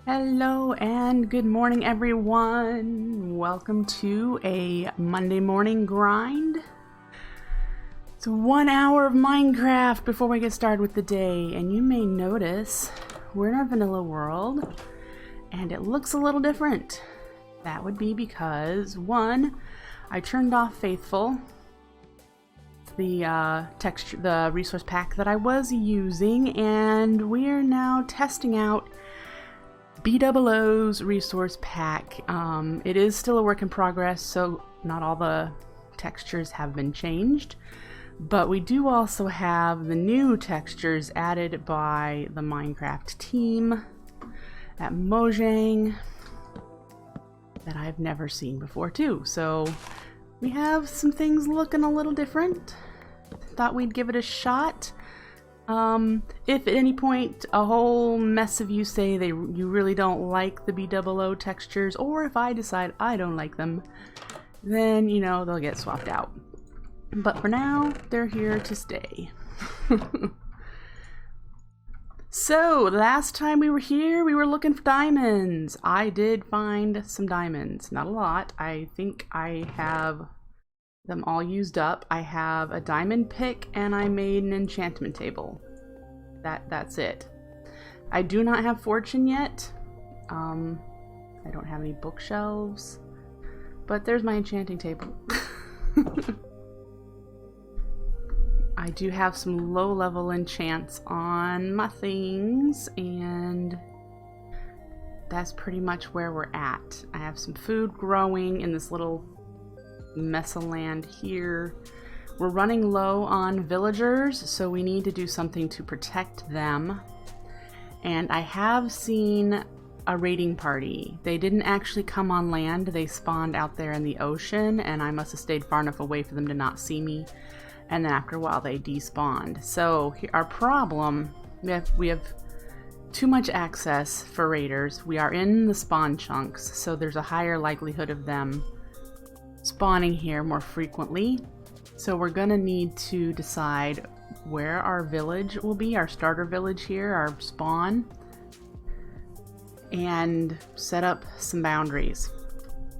Hello and good morning, everyone. Welcome to a Monday morning grind. It's 1 hour of Minecraft before we get started with the day, and you may notice we're in our vanilla world and it looks a little different. That would be because, one, I turned off Faithful, the resource pack that I was using, and we are now testing out BOO's resource pack. It is still a work in progress, so not all the textures have been changed, but we do also have the new textures added by the Minecraft team at Mojang that I've never seen before too. So we have some things looking a little different. Thought we'd give it a shot. If at any point a whole mess of you say you really don't like the BOO textures, or if I decide I don't like them, then, you know, they'll get swapped out. But for now, they're here to stay. So, last time we were here, we were looking for diamonds. I did find some diamonds. Not a lot. I think I have them all used up. I have a diamond pick and I made an enchantment table. That's it. I do not have fortune yet. I don't have any bookshelves, but there's my enchanting table. I do have some low-level enchants on my things, and that's pretty much where we're at. I have some food growing in this little mess of land here. We're running low on villagers, so we need to do something to protect them. And I have seen a raiding party. They didn't actually come on land, they spawned out there in the ocean, and I must have stayed far enough away for them to not see me. And then after a while they despawned. So our problem, we have too much access for raiders. We are in the spawn chunks, so there's a higher likelihood of them spawning here more frequently. So we're gonna need to decide where our village will be, our starter village here, our spawn, and set up some boundaries.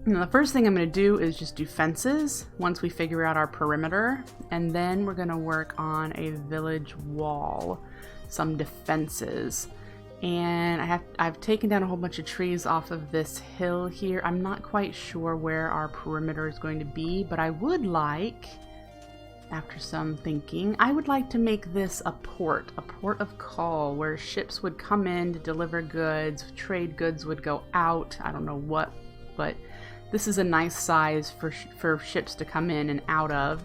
Now, the first thing I'm gonna do is just do fences once we figure out our perimeter, and then we're gonna work on a village wall, some defenses. And I've taken down a whole bunch of trees off of this hill here. I'm not quite sure where our perimeter is going to be, but I would like, after some thinking, I would like to make this a port of call, where ships would come in to deliver goods, trade goods would go out, I don't know what, but this is a nice size for ships to come in and out of.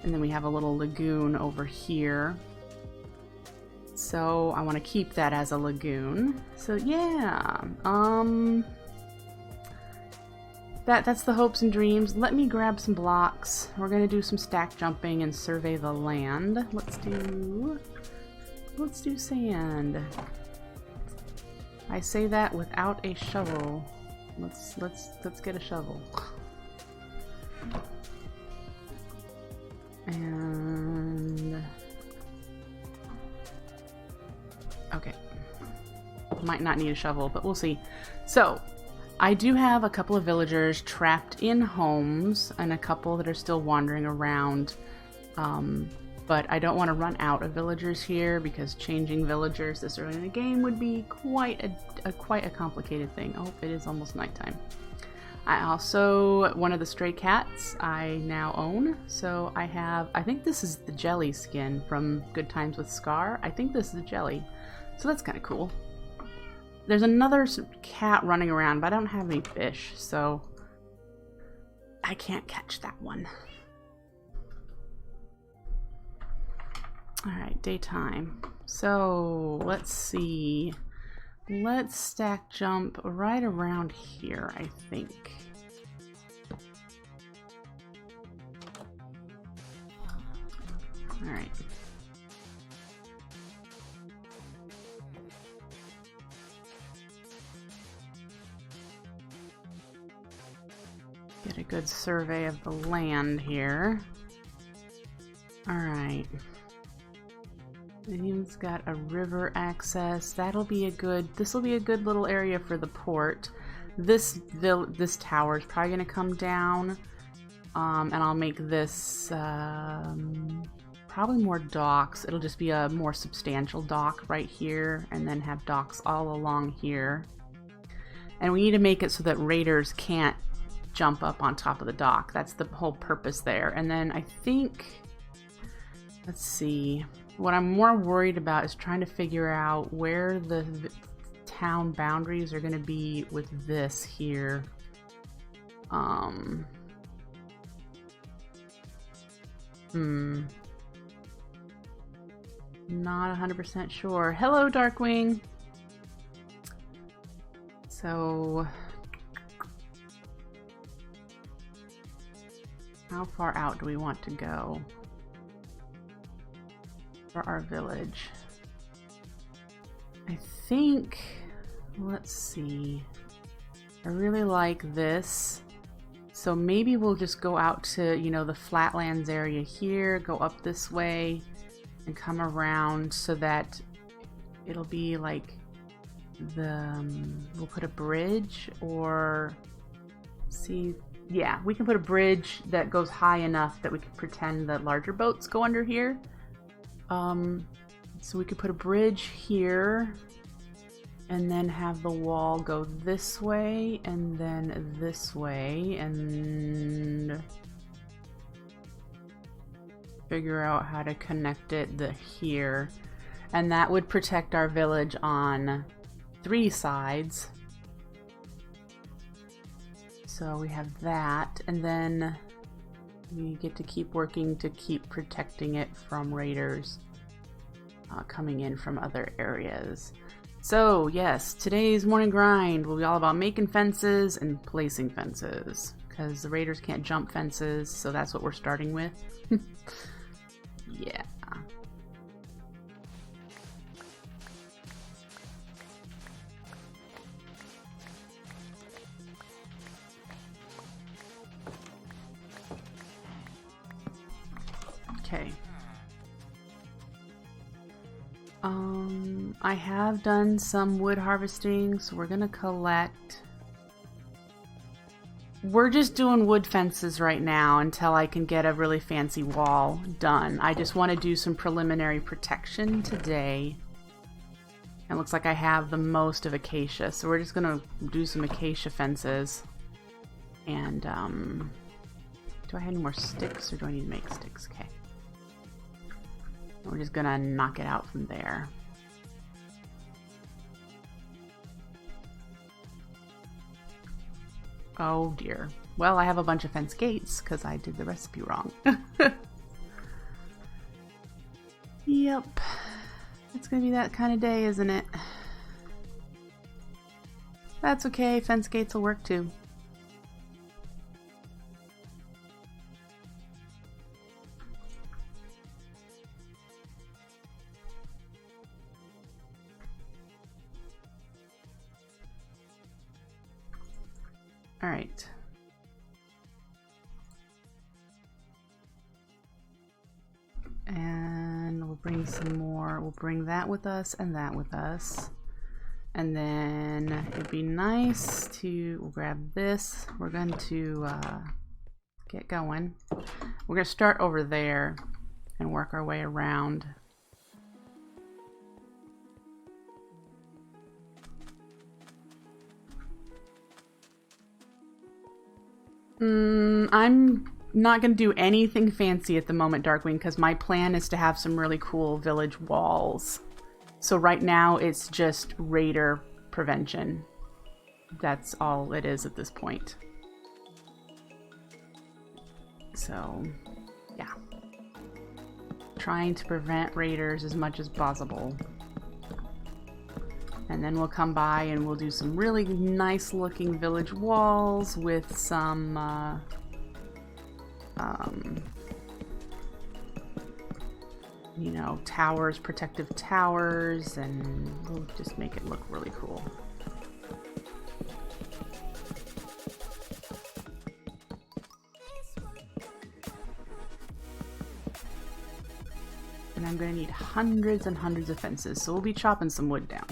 And then we have a little lagoon over here. So I want to keep that as a lagoon. So yeah, that's the hopes and dreams. Let me grab some blocks. We're gonna do some stack jumping and survey the land. Let's do sand. I say that without a shovel. Let's get a shovel. And okay, might not need a shovel, but we'll see. So I do have a couple of villagers trapped in homes and a couple that are still wandering around, but I don't want to run out of villagers here because changing villagers this early in the game would be quite a complicated thing. Oh, it is almost nighttime. I also, one of the stray cats I now own, so I think this is the jelly skin from Good Times with Scar. I think this is a jelly, so that's kind of cool. There's another cat running around, but I don't have any fish, so I can't catch that one. Alright, daytime. So, let's see. Let's stack jump right around here, I think. Alright. Get a good survey of the land here. Alright. It's got a river access. That'll be a good, this will be a good little area for the port. This tower is probably going to come down. And I'll make this probably more docks. It'll just be a more substantial dock right here, and then have docks all along here. And we need to make it so that raiders can't jump up on top of the dock. That's the whole purpose there. And then I think, let's see, what I'm more worried about is trying to figure out where the town boundaries are going to be with this here. Not 100% sure. Hello, Darkwing. So, how far out do we want to go for our village? I think, let's see. I really like this. So maybe we'll just go out to, you know, the flatlands area here, go up this way, and come around so that it'll be like we'll put a bridge, or see, yeah, we can put a bridge that goes high enough that we can pretend that larger boats go under here. So we could put a bridge here, and then have the wall go this way, and then this way, and figure out how to connect it here. And that would protect our village on 3 sides. So we have that, and then we get to keep working to keep protecting it from raiders coming in from other areas. So yes, today's morning grind will be all about making fences and placing fences, because the raiders can't jump fences, so that's what we're starting with. Yeah. Okay. I have done some wood harvesting, so we're gonna collect. We're just doing wood fences right now until I can get a really fancy wall done. I just want to do some preliminary protection today. It looks like I have the most of acacia, so we're just gonna do some acacia fences. And do I have any more sticks, or do I need to make sticks? Okay. We're just gonna knock it out from there. Oh dear. Well, I have a bunch of fence gates because I did the recipe wrong. Yep. It's gonna be that kind of day, isn't it? That's okay. Fence gates will work too. All right. And we'll bring some more. We'll bring that with us and that with us. And then it'd be nice to, we'll grab this. We're going to get going. We're going to start over there and work our way around. I'm not going to do anything fancy at the moment, Darkwing, because my plan is to have some really cool village walls. So right now it's just raider prevention. That's all it is at this point. So, yeah. Trying to prevent raiders as much as possible. And then we'll come by and we'll do some really nice looking village walls with some you know, towers, protective towers, and we'll just make it look really cool. And I'm going to need hundreds and hundreds of fences, so we'll be chopping some wood down.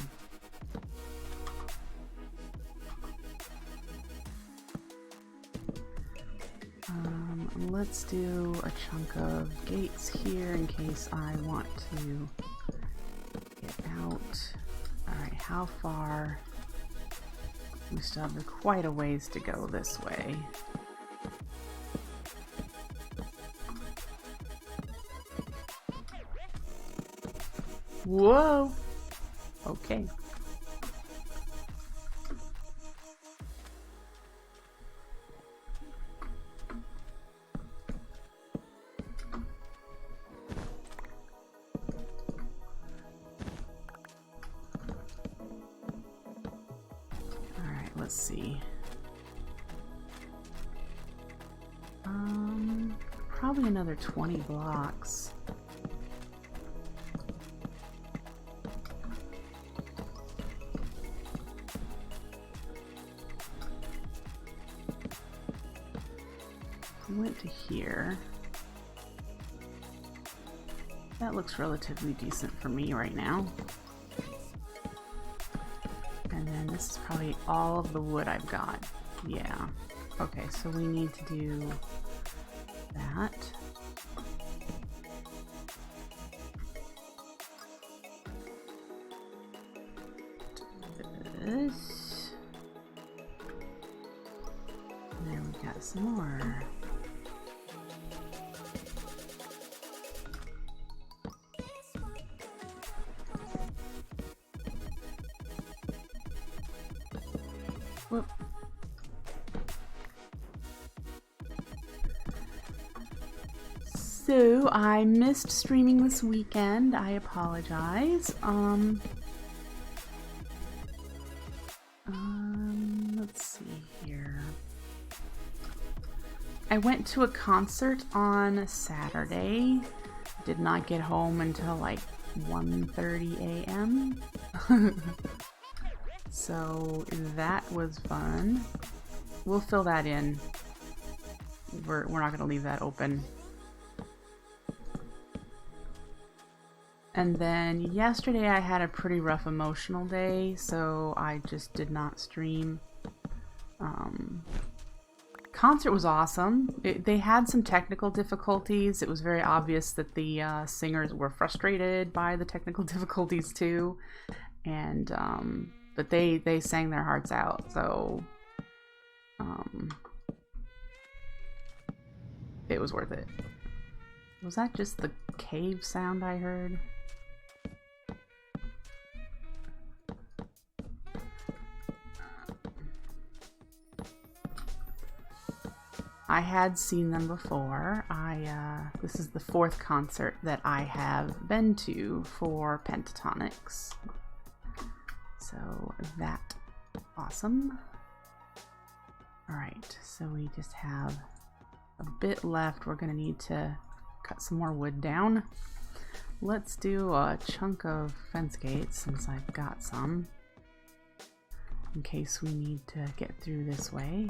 Let's do a chunk of gates here in case I want to get out. Alright, how far? We still have quite a ways to go this way. Whoa! Okay. Let's see. Probably another 20 blocks. We went to here. That looks relatively decent for me right now. And then this is probably all of the wood I've got. Yeah. Okay, so we need to do that. This. And then we got some more. Whoop. So I missed streaming this weekend. I apologize. Let's see here. I went to a concert on Saturday. Did not get home until like 1:30 a.m. So that was fun. We'll fill that in. We're not going to leave that open. And then yesterday I had a pretty rough emotional day, so I just did not stream. Concert was awesome. They had some technical difficulties. It was very obvious that the singers were frustrated by the technical difficulties too. And but they sang their hearts out, so it was worth it. Was that just the cave sound I heard? I had seen them before. This is the 4th concert that I have been to for Pentatonics. So that awesome. Alright, so we just have a bit left. We're gonna need to cut some more wood down. Let's do a chunk of fence gates since I've got some, in case we need to get through this way.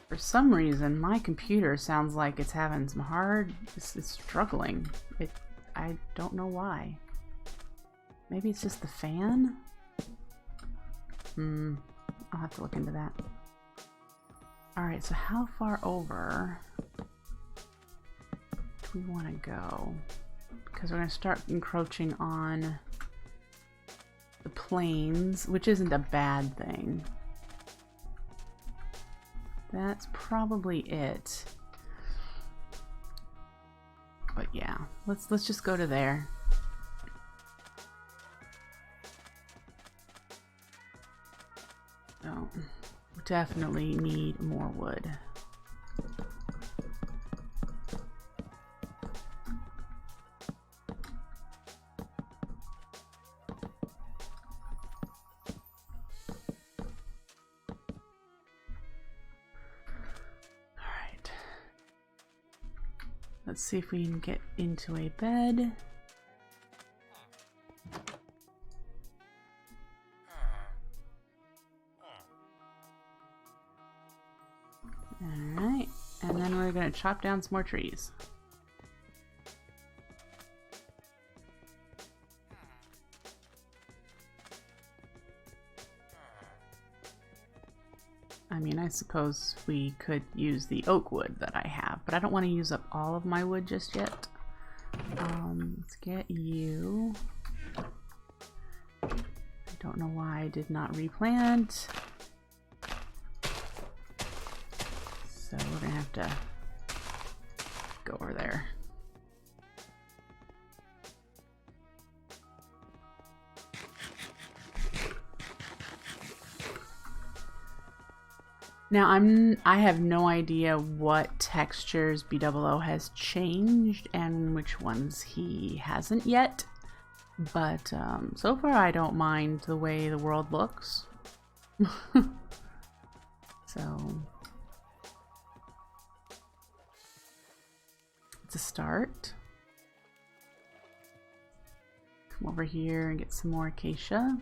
For some reason, my computer sounds like it's having some it's struggling. I don't know why. Maybe it's just the fan? I'll have to look into that. Alright, so how far over do we want to go? Because we're going to start encroaching on the plains, which isn't a bad thing. That's probably it. But yeah, let's just go to there. Oh, we definitely need more wood. Let's see if we can get into a bed. Alright, and then we're going to chop down some more trees. I mean, I suppose we could use the oak wood that I have, but I don't want to use up all of my wood just yet. Let's get you. I don't know why I did not replant. So we're gonna have to go over there. Now I have no idea what textures B00 has changed and which ones he hasn't yet, but so far I don't mind the way the world looks. So it's a start. Come over here and get some more acacia.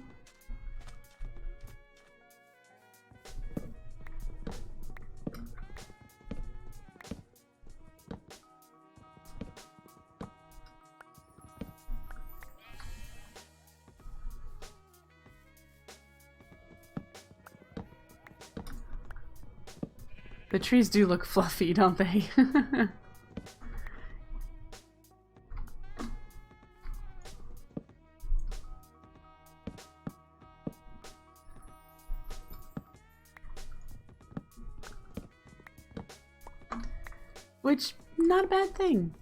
The trees do look fluffy, don't they? Which, not a bad thing.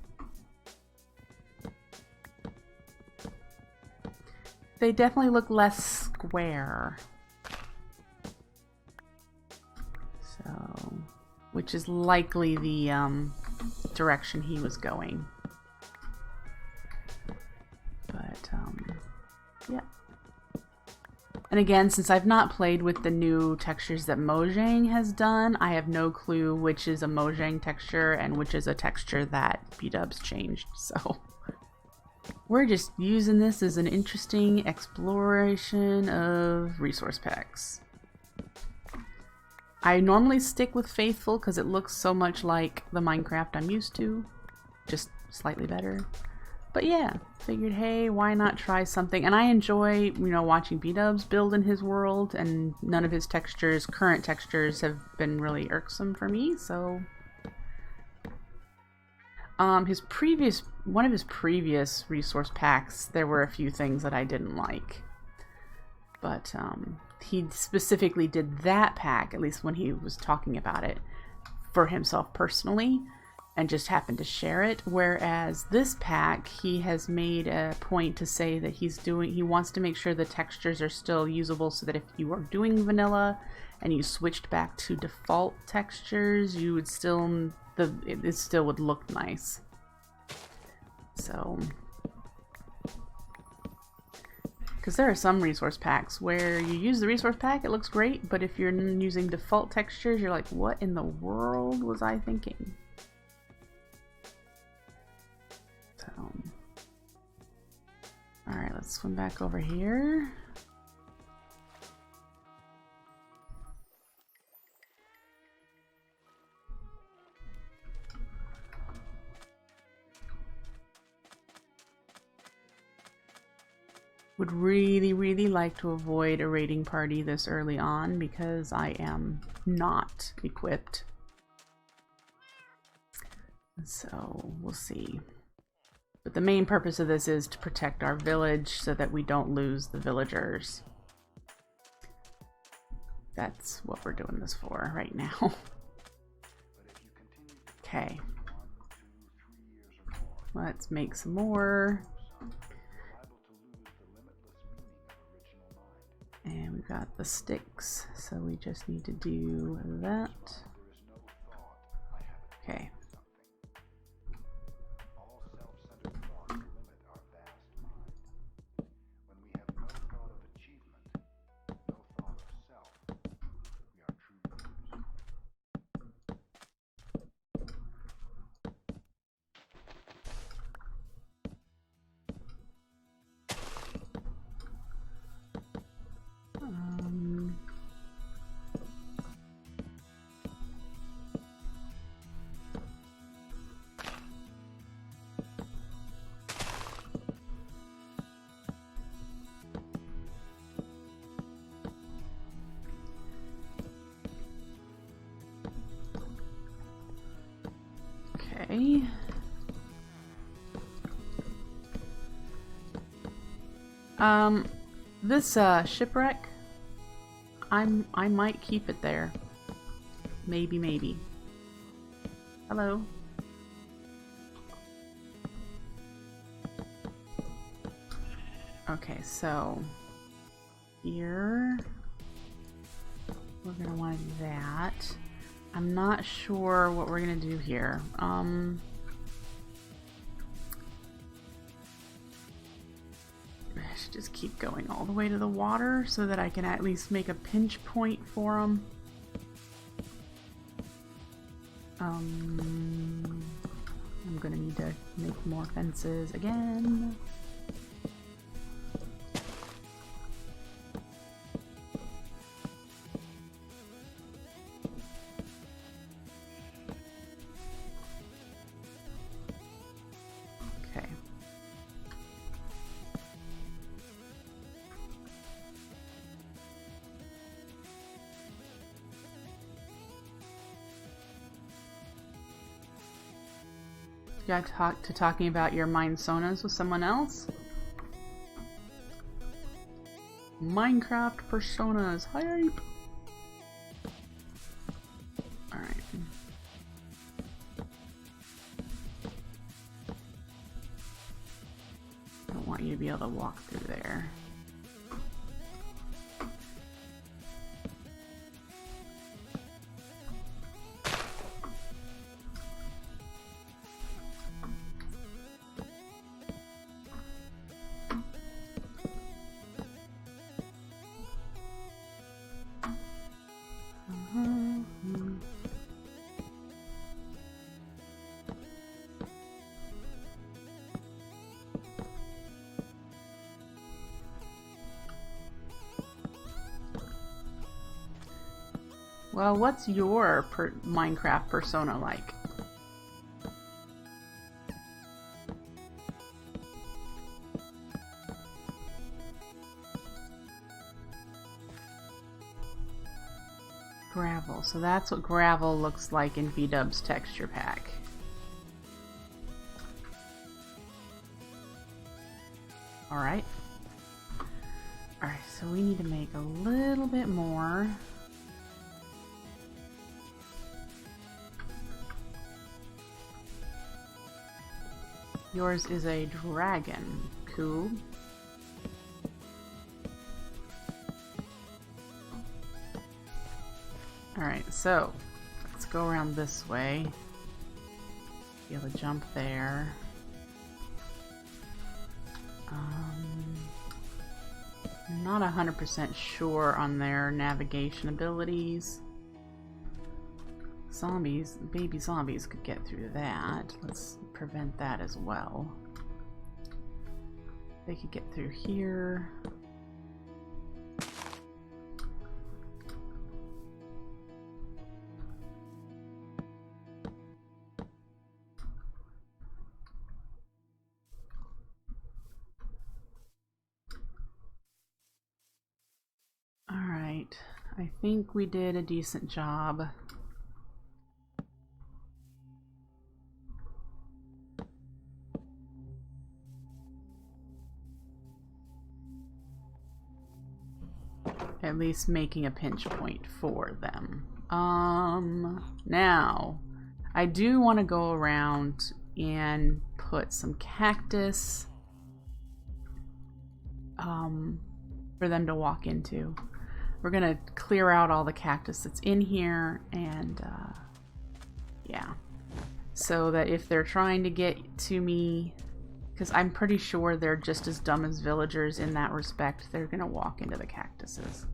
They definitely look less square. So, which is likely the direction he was going. But, yeah. And again, since I've not played with the new textures that Mojang has done, I have no clue which is a Mojang texture and which is a texture that B-Dubs changed, so we're just using this as an interesting exploration of resource packs. I normally stick with Faithful because it looks so much like the Minecraft I'm used to, just slightly better. But yeah, figured, hey, why not try something? And I enjoy, you know, watching B-Dubs build in his world, and none of his textures, current textures, have been really irksome for me, so... one of his previous resource packs, there were a few things that I didn't like. But, he specifically did that pack, at least when he was talking about it, for himself personally, and just happened to share it, whereas this pack he has made a point to say that he wants to make sure the textures are still usable, so that if you are doing vanilla and you switched back to default textures, you would still it still would look nice. So, because there are some resource packs where you use the resource pack, it looks great, but if you're using default textures, you're like, what in the world was I thinking? Alright, let's swim back over here. Would really, really like to avoid a raiding party this early on because I am not equipped. So we'll see. But the main purpose of this is to protect our village so that we don't lose the villagers. That's what we're doing this for right now. Okay. Let's make some more. And we've got the sticks, so we just need to do that. Okay. Okay. This shipwreck, I might keep it there. Maybe. Hello. Okay, so here we're gonna want to do that. I'm not sure what we're gonna do here. I should just keep going all the way to the water so that I can at least make a pinch point for them. I'm gonna need to make more fences again. You got to talking about your Mindsonas with someone else? Minecraft personas, hype! Alright. I don't want you to be able to walk through there. Well, what's your Minecraft persona like? Gravel. So that's what gravel looks like in VDub's texture pack. Alright. Alright, so we need to make a little bit more. Yours is a dragon. Cool. Alright, so let's go around this way. Be able to jump there. I'm not 100% sure on their navigation abilities. Zombies, baby zombies could get through that. Let's prevent that as well. They could get through here. Alright, I think we did a decent job. At least making a pinch point for them. Now, I do want to go around and put some cactus for them to walk into. We're gonna clear out all the cactus that's in here, and yeah, so that if they're trying to get to me, because I'm pretty sure they're just as dumb as villagers in that respect, they're gonna walk into the cactuses.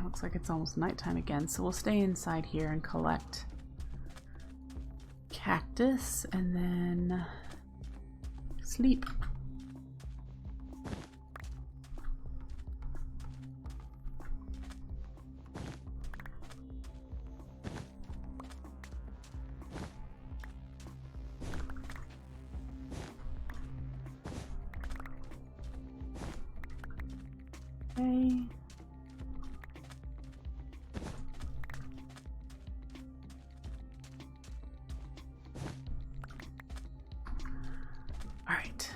Looks like it's almost nighttime again, so we'll stay inside here and collect cactus and then sleep. Okay. All right.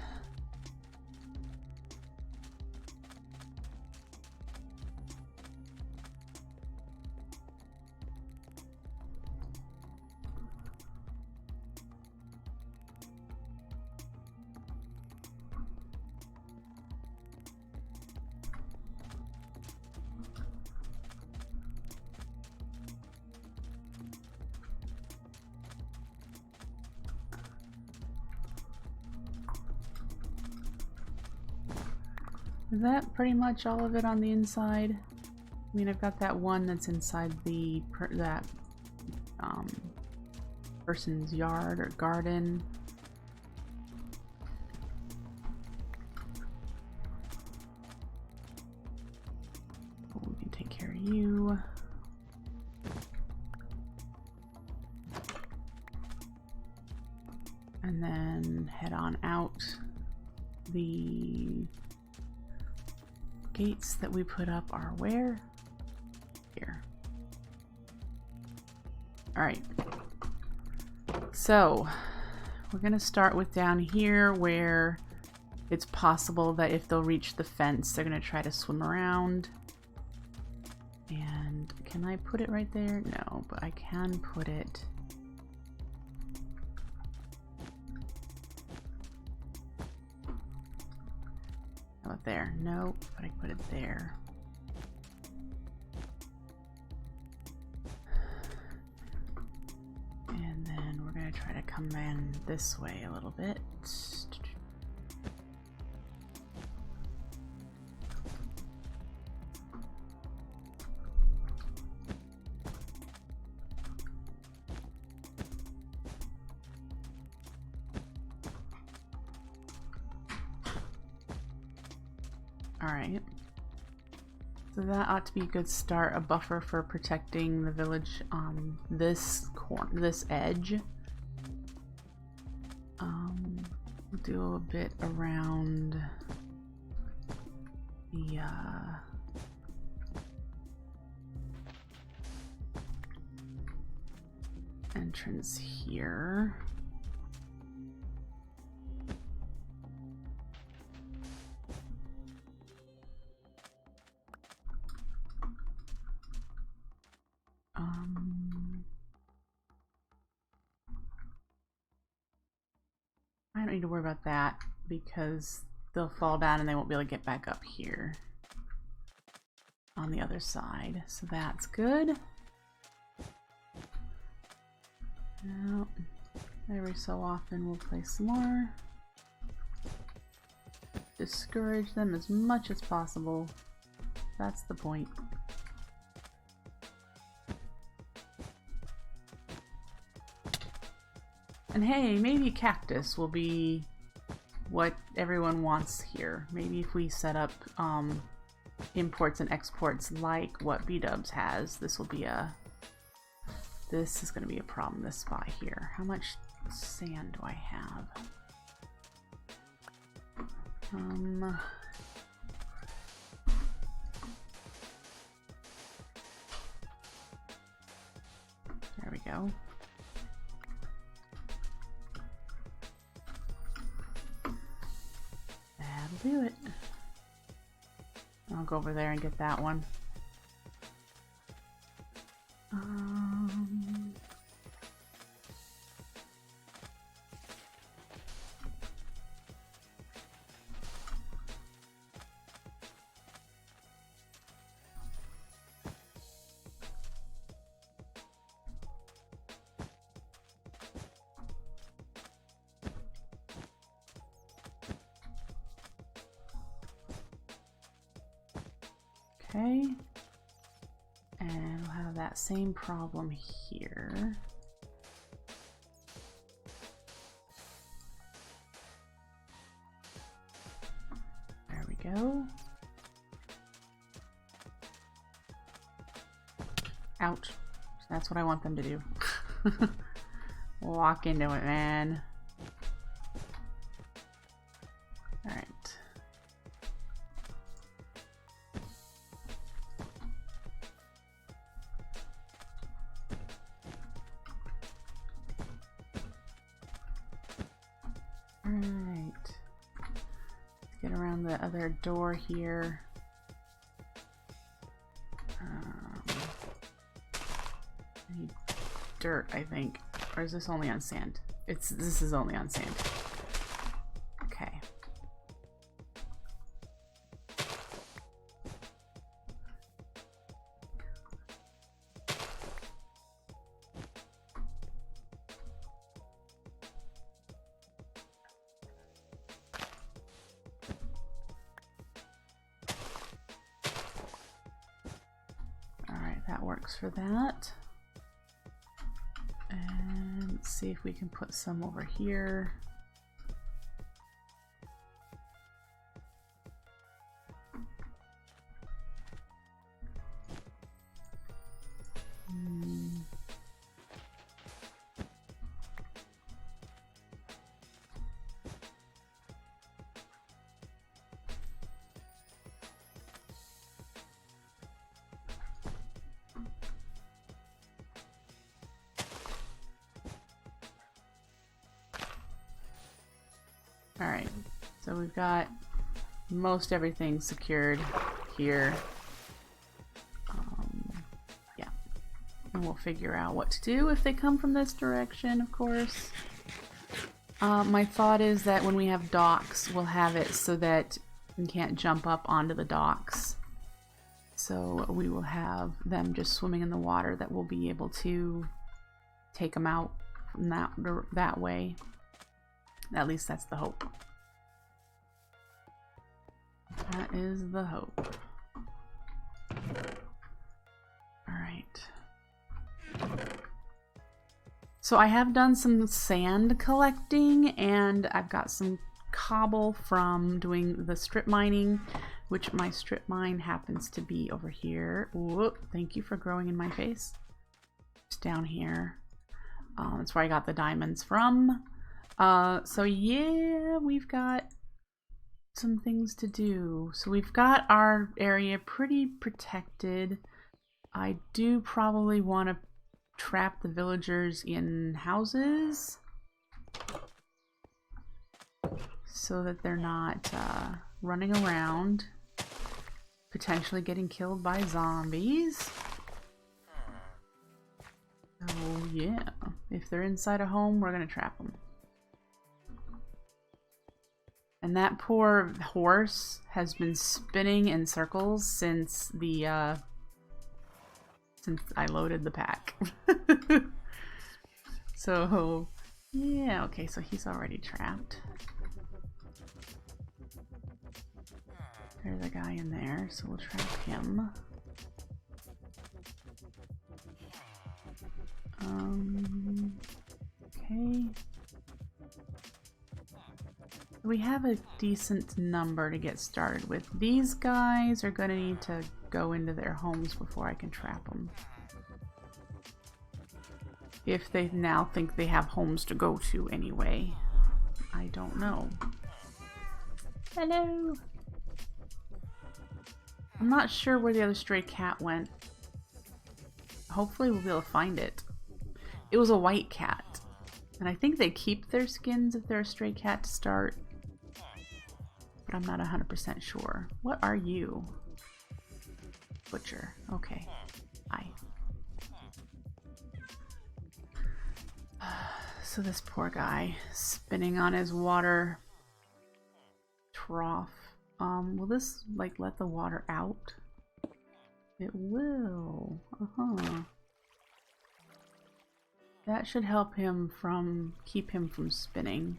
Is that pretty much all of it on the inside? I mean, I've got that one that's inside the person's yard or garden. Oh, we can take care of you. And then head on out. The gates that we put up are where? Here. Alright. So, we're going to start with down here where it's possible that if they'll reach the fence, they're going to try to swim around. And can I put it right there? No, but I can put it... How about there? Nope, but I put it there. And then we're going to try to come in this way a little bit. Alright. So that ought to be a good start, a buffer for protecting the village on this corner, this edge. We'll do a bit around the entrance here. I don't need to worry about that because they'll fall down and they won't be able to get back up here on the other side. So that's good. Now, every so often we'll play some more. Discourage them as much as possible. That's the point. And hey, maybe cactus will be what everyone wants here. Maybe if we set up imports and exports like what B-dubs has, this will be a... This is going to be a problem, this spot here. How much sand do I have? There we go. Do it. I'll go over there and get that one. Okay, and we'll have that same problem here. There we go. Ouch. That's what I want them to do. Walk into it, man. Alright. Let's get around the other door here. I need dirt, I think. Or is this only on sand? This is only on sand. Okay. That works for that. And let's see if we can put some over here. Alright, so we've got most everything secured here. Yeah, and we'll figure out what to do if they come from this direction, of course. My thought is that when we have docks, we'll have it so that we can't jump up onto the docks. So we will have them just swimming in the water that we'll be able to take them out from that way. At least that's the hope. That is the hope. Alright. So I have done some sand collecting, and I've got some cobble from doing the strip mining, which my strip mine happens to be over here. Whoop, thank you for growing in my face. It's down here. That's where I got the diamonds from. So yeah, we've got some things to do. So we've got our area pretty protected. I do probably want to trap the villagers in houses so that they're not running around, potentially getting killed by zombies. Oh yeah, if they're inside a home, we're gonna trap them. And that poor horse has been spinning in circles since I loaded the pack. So yeah, okay, so he's already trapped. There's a guy in there, so we'll trap him. Okay. We have a decent number to get started with. These guys are going to need to go into their homes before I can trap them. If they now think they have homes to go to anyway. I don't know. Hello! I'm not sure where the other stray cat went. Hopefully we'll be able to find it. It was a white cat. And I think they keep their skins if they're a stray cat to start. But I'm not 100% sure. What are you? Butcher. Okay. Hi. So this poor guy spinning on his water trough. Will this like let the water out? It will. That should help him keep him from spinning.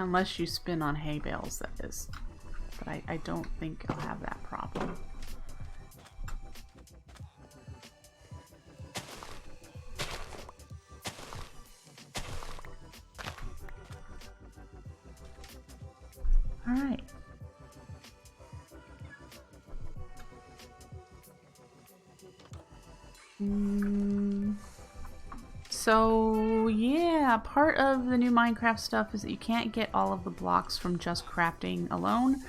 Unless you spin on hay bales, that is. But I don't think I'll have that problem. Alright. So yeah, part of the new Minecraft stuff is that you can't get all of the blocks from just crafting alone.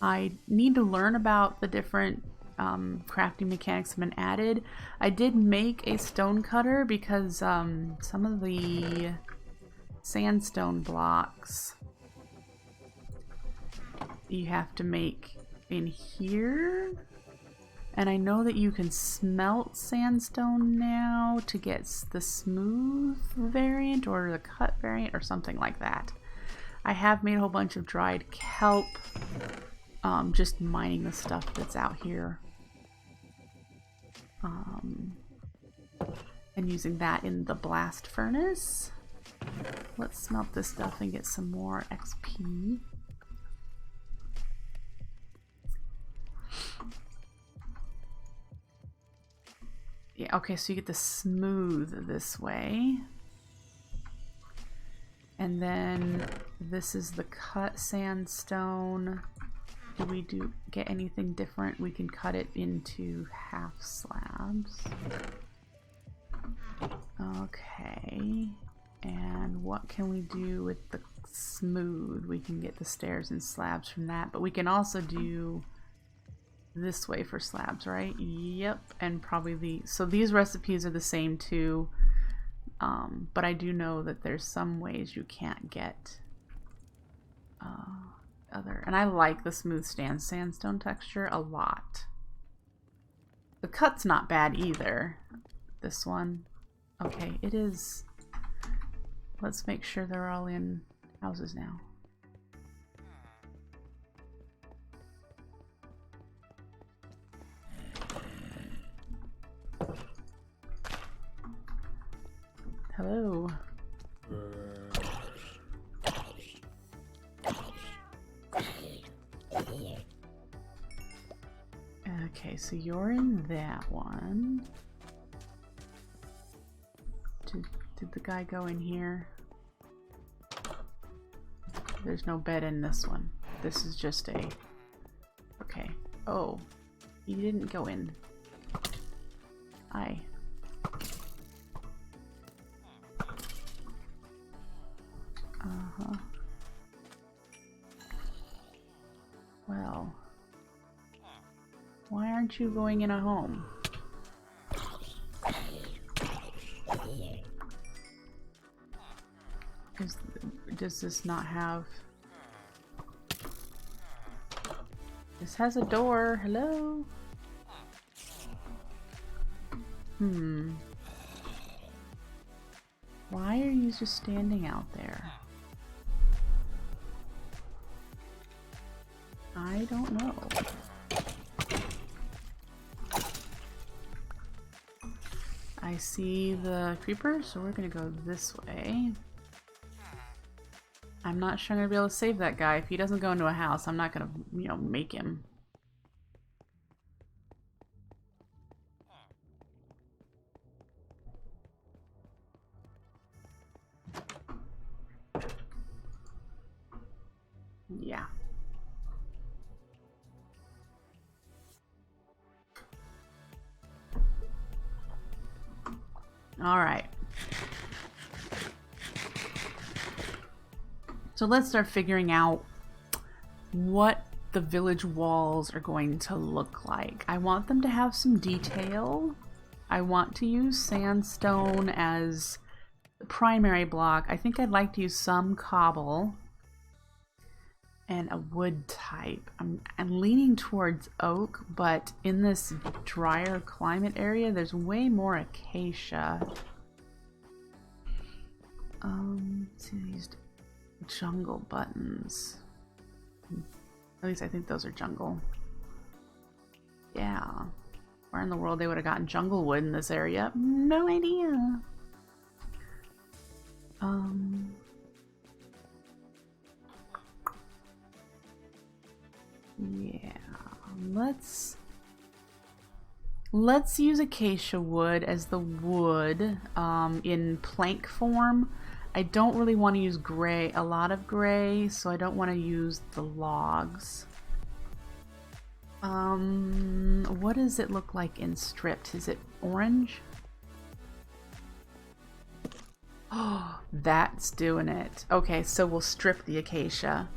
I need to learn about the different crafting mechanics have been added. I did make a stone cutter because some of the sandstone blocks you have to make in here. And I know that you can smelt sandstone now to get the smooth variant or the cut variant or something like that. I have made a whole bunch of dried kelp, just mining the stuff that's out here. And using that in the blast furnace. Let's smelt this stuff and get some more XP. Yeah, okay, so you get the smooth this way. And then this is the cut sandstone. Do we get anything different? We can cut it into half slabs. Okay. And what can we do with the smooth? We can get the stairs and slabs from that, but we can also do this way for slabs, right? Yep, and probably so these recipes are the same too, but I do know that there's some ways you can't get other, and I like the smooth sandstone texture a lot. The cut's not bad either. This one, okay, it is. Let's make sure they're all in houses now. Hello. Okay, so you're in that one. Did the guy go in here? There's no bed in this one. This is just a... Okay. Oh. He didn't go in. Hi. Uh-huh. Well. Why aren't you going in a home? Does this not have... This has a door. Hello? Why are you just standing out there? I don't know. I see the creeper, so we're gonna go this way. I'm not sure I'm gonna be able to save that guy. If he doesn't go into a house, I'm not gonna, you know, make him. Yeah. All right. So let's start figuring out what the village walls are going to look like. I want them to have some detail. I want to use sandstone as the primary block. I think I'd like to use some cobble and a wood type. I'm leaning towards oak, but in this drier climate area, there's way more acacia. See these jungle buttons. At least I think those are jungle. Yeah. Where in the world they would have gotten jungle wood in this area? No idea. Yeah, let's use acacia wood as the wood in plank form. I don't really want to use gray, a lot of gray, so I don't want to use the logs. What does it look like in stripped? Is it orange? That's doing it. Okay, so we'll strip the acacia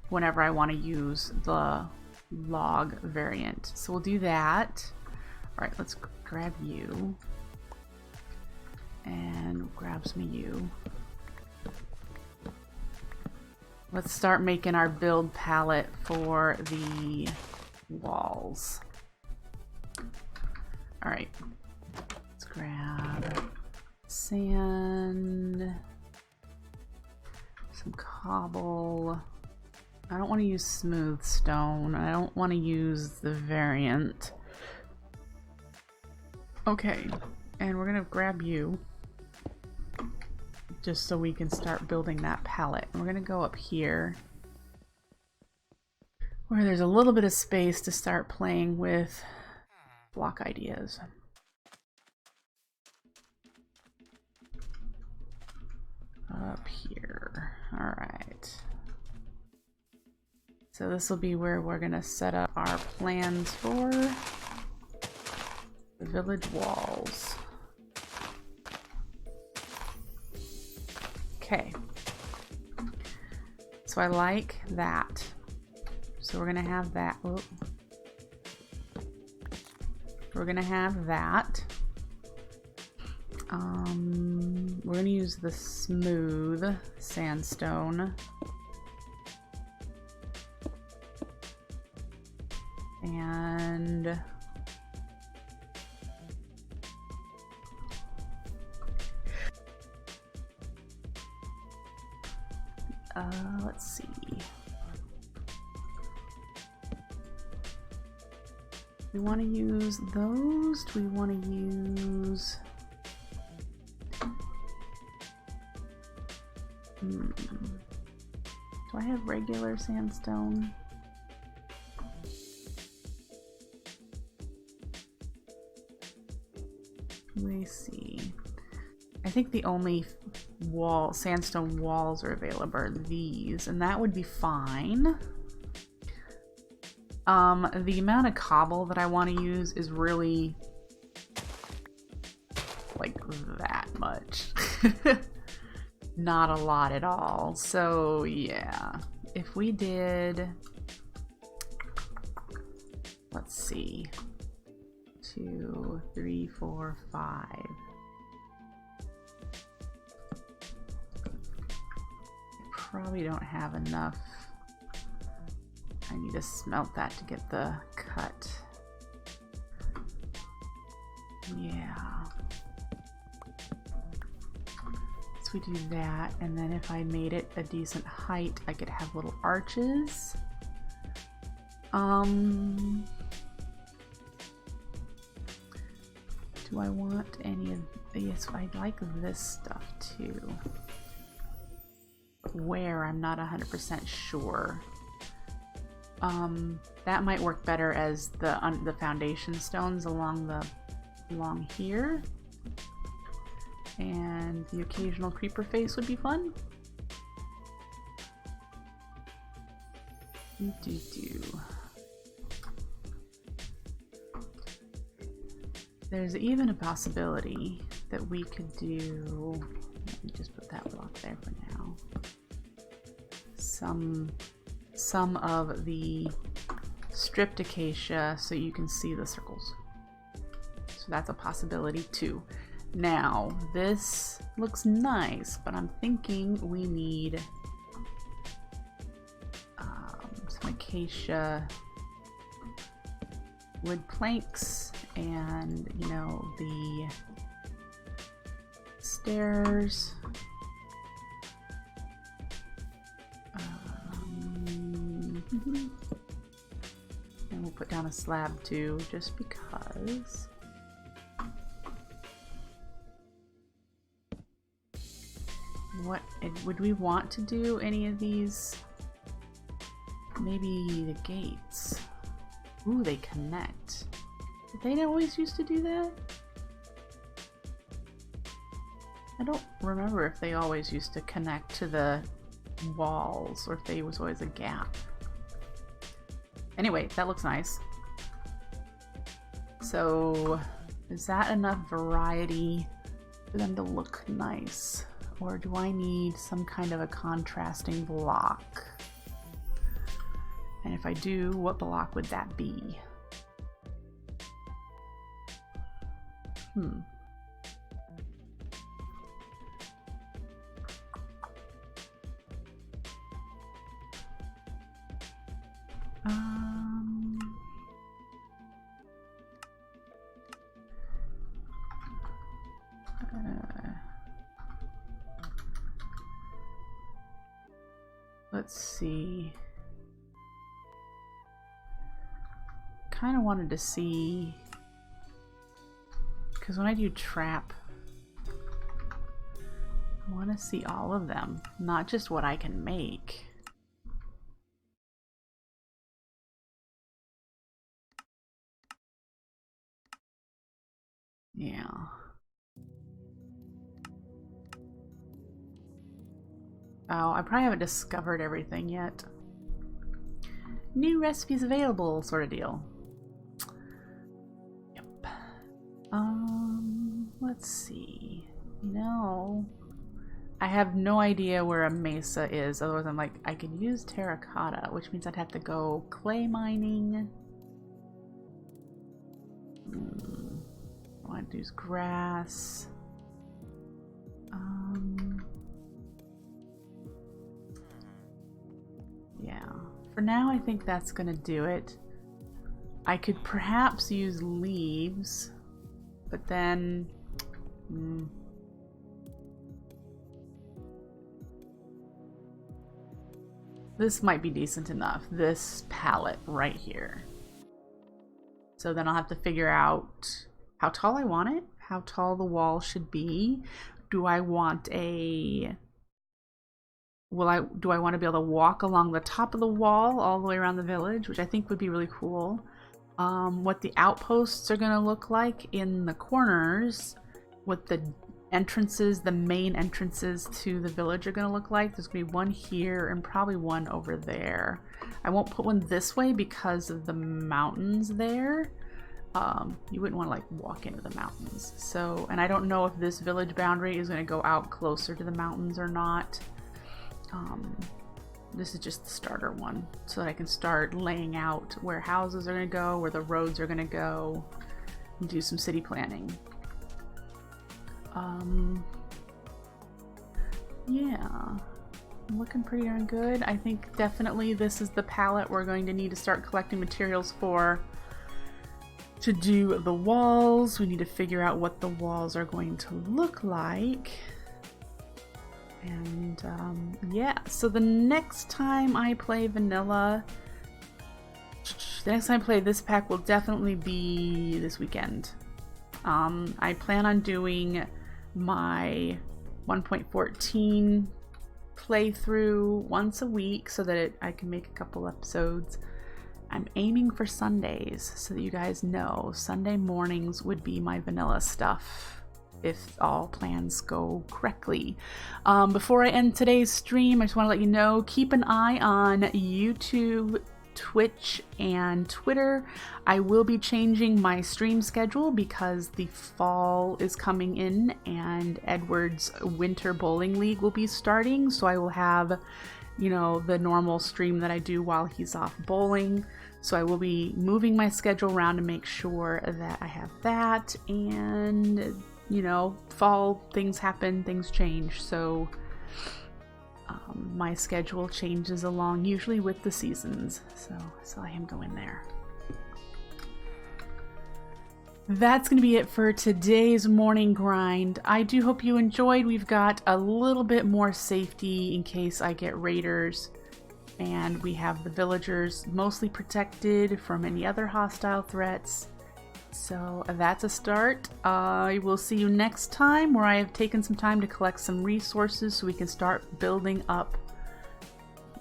whenever I want to use the log variant. So we'll do that. All right, let's grab you. And grab some of you. Let's start making our build palette for the walls. All right, let's grab sand, some cobble. I don't want to use smooth stone. I don't want to use the variant. Okay, and we're gonna grab you just so we can start building that palette. And we're gonna go up here where there's a little bit of space to start playing with block ideas. Up here. All right. So this will be where we're gonna set up our plans for the village walls. Okay. So I like that. So we're gonna have that. Oh. We're gonna have that. We're gonna use the smooth sandstone. And let's see. We want to use those? Do we want to use... Do I have regular sandstone? Let me see. I think the only sandstone walls are available are these, and that would be fine. The amount of cobble that I want to use is really like that much. Not a lot at all. So yeah, if we did, let's see, 2, 3, 4, 5. Probably don't have enough. I need to smelt that to get the cut. Yeah. So we do that, and then if I made it a decent height, I could have little arches. Do I want any of yes, I like this stuff too. Where I'm not 100% sure. That might work better as the foundation stones along here, and the occasional creeper face would be fun. There's even a possibility that we could do. Let me just put that block there for now. Some of the stripped acacia so you can see the circles. So that's a possibility too. Now, this looks nice, but I'm thinking we need some acacia wood planks and, you know, the stairs. And we'll put down a slab too, just because. What would we want to do any of these? Maybe the gates. Ooh, they connect. Did they always used to do that? I don't remember if they always used to connect to the walls or if there was always a gap. Anyway, that looks nice. So, is that enough variety for them to look nice? or do I need some kind of a contrasting block? And if I do, what block would that be? Let's see. Kind of wanted to see, because when I do trap, I want to see all of them, not just what I can make. Yeah. Oh, I probably haven't discovered everything yet. New recipes available, sort of deal. Yep. Let's see. No. I have no idea where a mesa is, otherwise I'm like, I could use terracotta, which means I'd have to go clay mining. I want to use grass. Yeah. For now, I think that's gonna do it. I could perhaps use leaves, but then... This might be decent enough, this palette right here. So then I'll have to figure out how tall I want it, how tall the wall should be. Do I want a... do I want to be able to walk along the top of the wall all the way around the village, which I think would be really cool. What the outposts are going to look like in the corners, what the entrances, the main entrances to the village are going to look like. There's going to be one here and probably one over there. I won't put one this way because of the mountains there. You wouldn't want to like walk into the mountains. So, and I don't know if this village boundary is going to go out closer to the mountains or not. This is just the starter one, so that I can start laying out where houses are going to go, where the roads are going to go, and do some city planning. Yeah, looking pretty darn good. I think definitely this is the palette we're going to need to start collecting materials for. To do the walls, we need to figure out what the walls are going to look like. And yeah, so the next time I play vanilla, the next time I play this pack will definitely be this weekend. I plan on doing my 1.14 playthrough once a week so that I can make a couple episodes. I'm aiming for Sundays so that you guys know Sunday mornings would be my vanilla stuff, if all plans go correctly. Before I end today's stream, I just want to let you know, keep an eye on YouTube, Twitch, and Twitter. I will be changing my stream schedule because the fall is coming in and Edward's Winter Bowling League will be starting. So I will have, you know, the normal stream that I do while he's off bowling. So I will be moving my schedule around to make sure that I have that. And you know, fall, things happen, things change, so my schedule changes along usually with the seasons, so I am going there. That's going to be it for today's morning grind. I do hope you enjoyed. We've got a little bit more safety in case I get raiders, and we have the villagers mostly protected from any other hostile threats. So that's a start. I will see you next time, where I have taken some time to collect some resources so we can start building up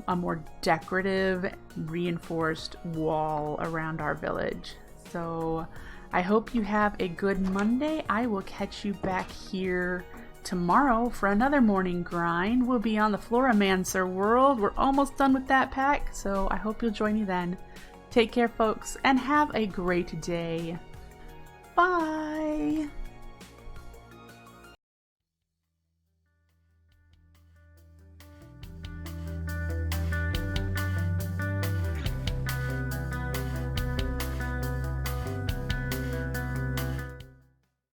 a more decorative, reinforced wall around our village. So I hope you have a good Monday. I will catch you back here tomorrow for another morning grind. We'll be on the Floramancer world. We're almost done with that pack, so I hope you'll join me then. Take care, folks, and have a great day. Bye!